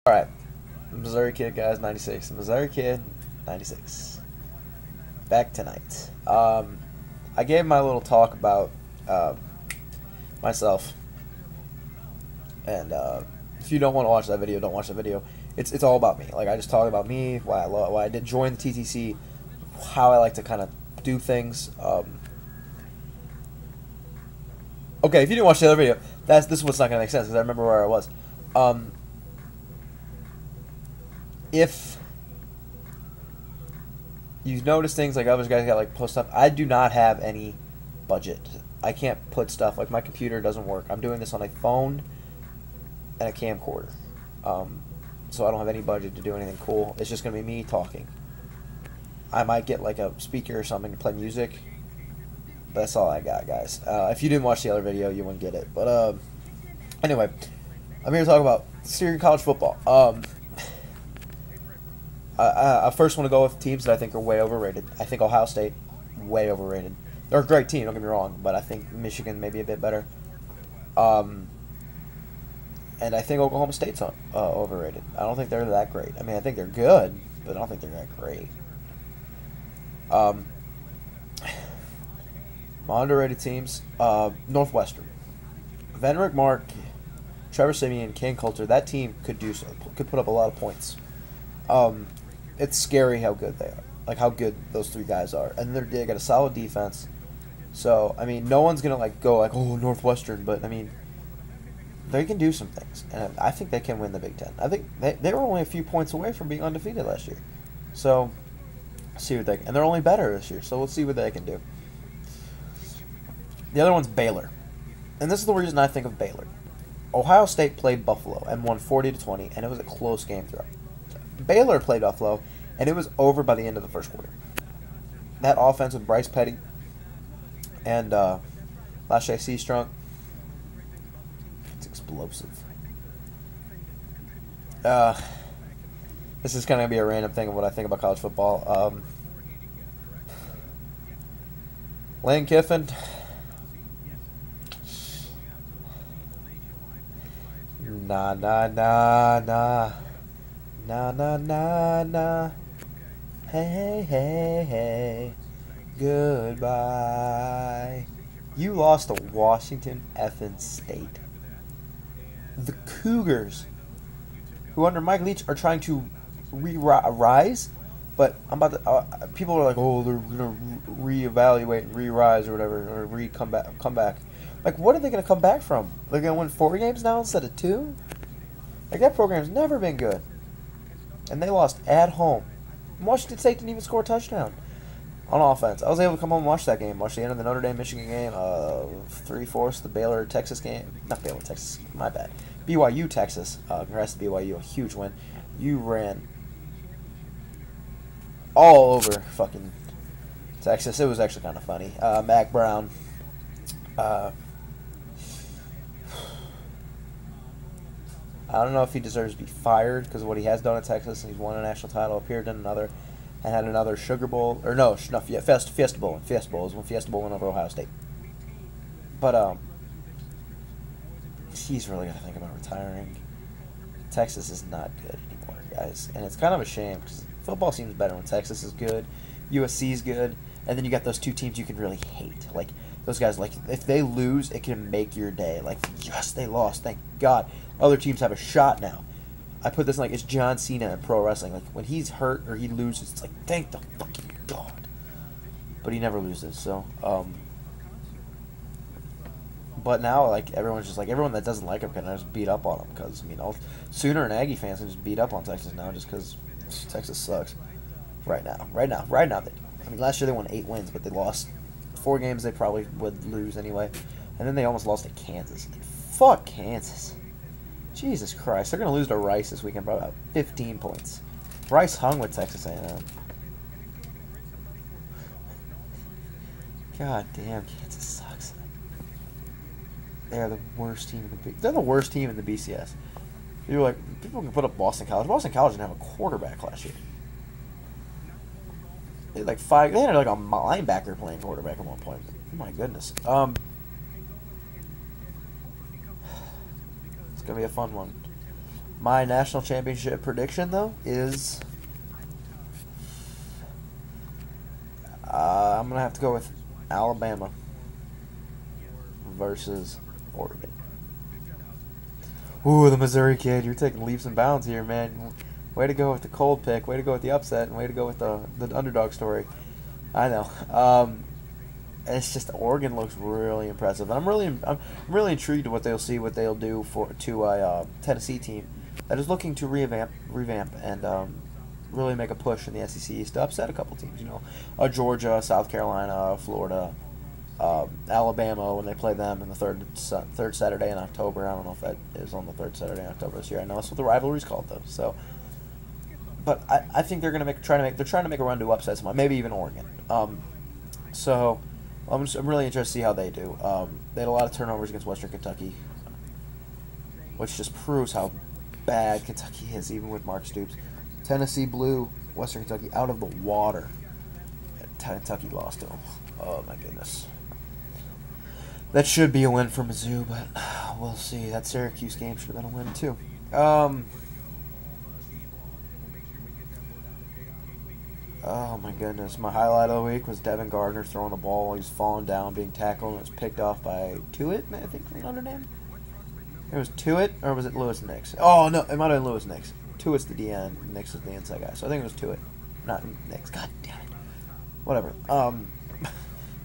Alright, Missouri Kid, guys, 96. Missouri Kid, 96. Back tonight. I gave my little talk about myself. And if you don't want to watch that video, don't watch that video. It's all about me. Like, I just talk about me, why I did join the TTC, how I like to kind of do things. Okay, if you didn't watch the other video, this is what's not going to make sense, because I remember where I was. If you've noticed things like other guys got like post stuff, I do not have any budget. I can't put stuff, like my computer doesn't work. I'm doing this on a phone and a camcorder. So I don't have any budget to do anything cool. It's just going to be me talking. I might get like a speaker or something to play music. But that's all I got, guys. If you didn't watch the other video, you wouldn't get it. But anyway, I'm here to talk about Syrian college football. I first want to go with teams that I think are way overrated. I think Ohio State, way overrated. They're a great team, don't get me wrong, but I think Michigan may be a bit better. And I think Oklahoma State's overrated. I don't think they're that great. I mean, I think they're good, but I don't think they're that great. My underrated teams, Northwestern. Van Mark, Trevor Siemian, Ken Coulter, that team could put up a lot of points. It's scary how good they are. Like, how good those three guys are. And they got a solid defense. So, I mean, no one's going to, like, go, like, oh, Northwestern. But, I mean, they can do some things. And I think they can win the Big Ten. I think they were only a few points away from being undefeated last year. So, see what they can. And they're only better this year. So, we'll see what they can do. The other one's Baylor. And this is the reason I think of Baylor. Ohio State played Buffalo and won 40-20. And it was a close game throughout. Baylor played Buffalo, and it was over by the end of the first quarter. That offense with Bryce Petty and Lachey Seastrunk, it's explosive. This is kind of going to be a random thing of what I think about college football. Lane Kiffin. Nah. Nah. Hey. Goodbye. You lost to Washington effing State. The Cougars, who under Mike Leach are trying to rise, but people are like, oh, they're gonna reevaluate, re-rise or whatever, or come back. Like, what are they gonna come back from? They're gonna win 4 games now instead of 2? Like, that program's never been good. And they lost at home. Washington State didn't even score a touchdown on offense. I was able to come home and watch that game. Watch the end of the Notre Dame-Michigan game. 3/4 the Baylor-Texas game. Not Baylor-Texas. My bad. BYU-Texas. Congrats to BYU. A huge win. You ran all over fucking Texas. It was actually kind of funny. Mac Brown. I don't know if he deserves to be fired because of what he has done at Texas, and he's won a national title, appeared in another, and had another Sugar Bowl, or no, Fiesta Bowl. Fiesta Bowl is when Fiesta Bowl went over Ohio State. But he's really got to think about retiring. Texas is not good anymore, guys, and it's kind of a shame because football seems better when Texas is good, USC is good, and then you got those two teams you can really hate, like. Those guys, like, if they lose, it can make your day. Like, yes, they lost. Thank God. Other teams have a shot now. I put this like it's John Cena in pro wrestling. Like, when he's hurt or he loses, it's like, thank the fucking God. But he never loses, so, But now, like, everyone's just like, everyone that doesn't like him can just beat up on him. Because, I mean, Sooner and Aggie fans can just beat up on Texas now just because Texas sucks. Right now. I mean, last year they won 8 wins, but they lost 4 games they probably would lose anyway. And then they almost lost to Kansas. And fuck Kansas. Jesus Christ. They're going to lose to Rice this weekend by about 15 points. Rice hung with Texas A&M. God damn, Kansas sucks. They're the worst team in they're the worst team in the BCS. You're like, people can put up Boston College. Boston College didn't have a quarterback last year. They had like 5. They had like a linebacker playing quarterback at one point. Oh my goodness. It's gonna be a fun one. My national championship prediction, though, is I'm going to have to go with Alabama versus Oregon. Ooh, the Missouri kid. You're taking leaps and bounds here, man. Way to go with the cold pick. Way to go with the upset. And way to go with the underdog story. I know. It's just Oregon looks really impressive. And I'm really intrigued to what they'll do to a Tennessee team that is looking to revamp and really make a push in the SEC East to upset a couple teams. You know, Georgia, South Carolina, Florida, Alabama when they play them in the third Saturday in October. I don't know if that is on the third Saturday in October this year. I know that's what the rivalry's called though. So, but I think they're trying to make a run to upset someone, maybe even Oregon. So I'm really interested to see how they do. They had a lot of turnovers against Western Kentucky, which just proves how bad Kentucky is, even with Mark Stoops. Tennessee blew Western Kentucky out of the water. Kentucky lost to them. Oh my goodness. That should be a win for Mizzou, but we'll see. That Syracuse game should have been a win too. Oh my goodness. My highlight of the week was Devin Gardner throwing the ball. He was falling down, being tackled, and it was picked off by Tuitt, I think was Notre Dame. It was Tuitt, or was it Lewis Nix? Oh no, it might have been Lewis Nix. Tuitt's the DN, Nix is the inside guy. So I think it was Tuitt, not Nix. God damn it. Whatever.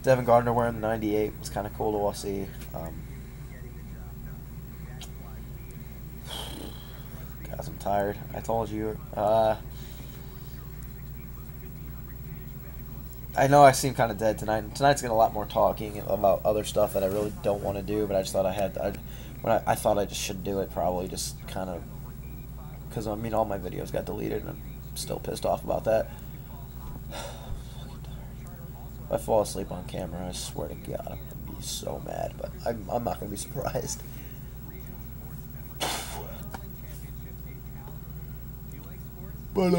Devin Gardner wearing the 98 was kind of cool to see. Guys, I'm tired. I told you. I know I seem kind of dead tonight. Tonight's getting a lot more talking about other stuff that I really don't want to do, but I just thought I thought I just should do it, probably just kind of, because I mean all my videos got deleted and I'm still pissed off about that. If I fall asleep on camera, I swear to God, I'm gonna be so mad, but I'm not gonna be surprised. But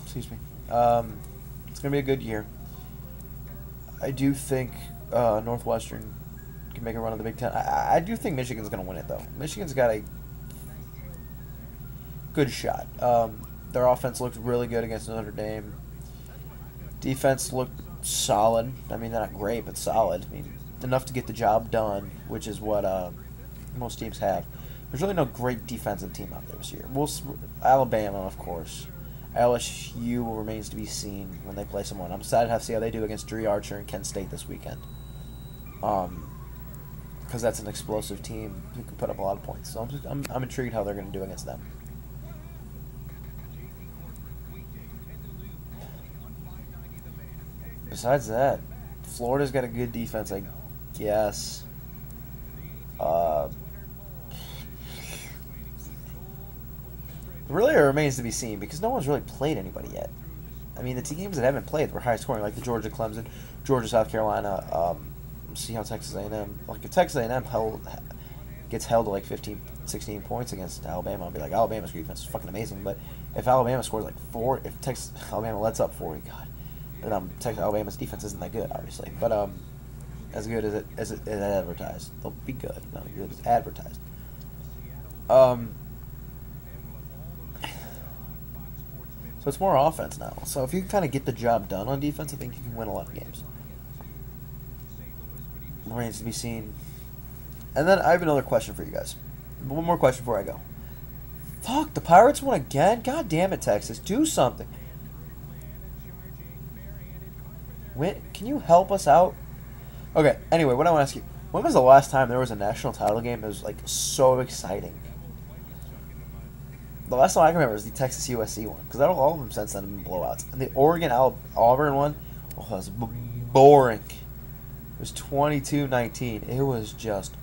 excuse me. It's gonna be a good year. I do think Northwestern can make a run of the Big Ten. I do think Michigan's going to win it, though. Michigan's got a good shot. Their offense looked really good against Notre Dame. Defense looked solid. I mean, they're not great, but solid. I mean, enough to get the job done, which is what most teams have. There's really no great defensive team out there this year. Alabama, of course. LSU remains to be seen when they play someone. I'm excited to see how they do against Dree Archer and Kent State this weekend. Because that's an explosive team who can put up a lot of points. So I'm intrigued how they're going to do against them. Besides that, Florida's got a good defense, I guess. Really, it remains to be seen because no one's really played anybody yet. I mean, the two games that haven't played were high scoring, like the Georgia Clemson, Georgia South Carolina. See how Texas A&M, like if Texas A&M gets held to like 15, 16 points against Alabama, I'll be like, Alabama's defense is fucking amazing. But if Alabama scores like 4, if Alabama lets up 40, God, then Alabama's defense isn't that good, obviously. But as good as it advertised, they'll be good. Not as good as advertised. So it's more offense now. So if you can kind of get the job done on defense, I think you can win a lot of games. Remains to be seen. And then I have another question for you guys. One more question before I go. Fuck, the Pirates won again? God damn it, Texas. Do something. Can you help us out? Okay, anyway, what I want to ask you. When was the last time there was a national title game that was, like, so exciting? The last time I can remember is the Texas USC one, because all of them since then have been blowouts. And the Oregon Auburn one was boring. It was 22-19. It was just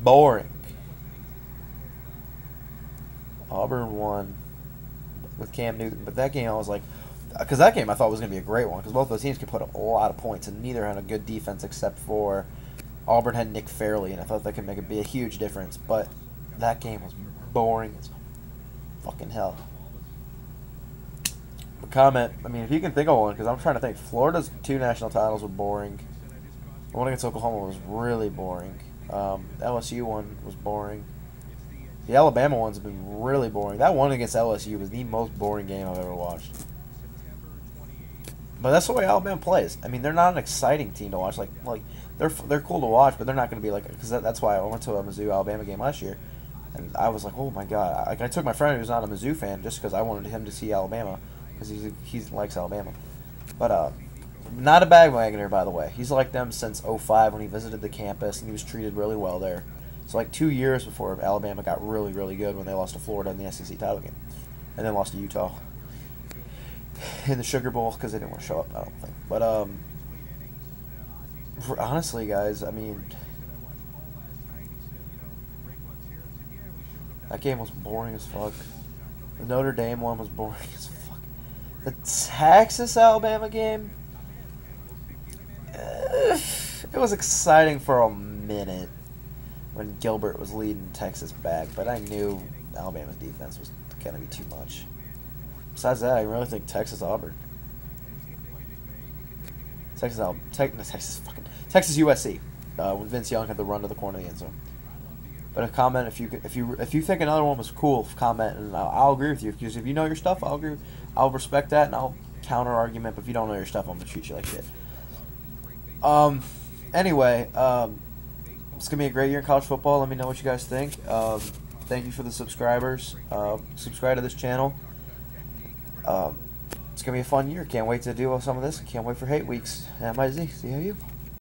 boring. Auburn won with Cam Newton, but that game I was like, because that game I thought was going to be a great one, because both those teams could put up a lot of points, and neither had a good defense except for Auburn had Nick Fairley, and I thought that could be a huge difference. But that game was boring as fucking hell. But comment, I mean, if you can think of one, because I'm trying to think. Florida's 2 national titles were boring. The one against Oklahoma was really boring. LSU one was boring. The Alabama ones have been really boring. That one against LSU was the most boring game I've ever watched. But that's the way Alabama plays. I mean, they're not an exciting team to watch. Like they're cool to watch, but they're not going to be like, because that's why I went to a Mizzou Alabama game last year, and I was like, oh my god! Like I took my friend who's not a Mizzou fan just because I wanted him to see Alabama because he likes Alabama. But not a bandwagoner, by the way. He's like them since '05 when he visited the campus and he was treated really well there. So like 2 years before Alabama got really, really good when they lost to Florida in the SEC title game, and then lost to Utah in the Sugar Bowl because they didn't want to show up. I don't think. But honestly, guys, I mean, that game was boring as fuck. The Notre Dame one was boring as fuck. The Texas Alabama game, it was exciting for a minute when Gilbert was leading Texas back, but I knew Alabama's defense was going to be too much. Besides that, I really think Texas Auburn, Texas USC, when Vince Young had the run to the corner of the end zone. But a comment if you think another one was cool, comment and I'll agree with you, because if you know your stuff, I'll agree. I'll respect that and I'll counter argument. But if you don't know your stuff, I'm gonna treat you like shit. Anyway, it's gonna be a great year in college football. Let me know what you guys think. Thank you for the subscribers. Subscribe to this channel. It's gonna be a fun year. Can't wait to do some of this. Can't wait for hate weeks. MIZ. See how you.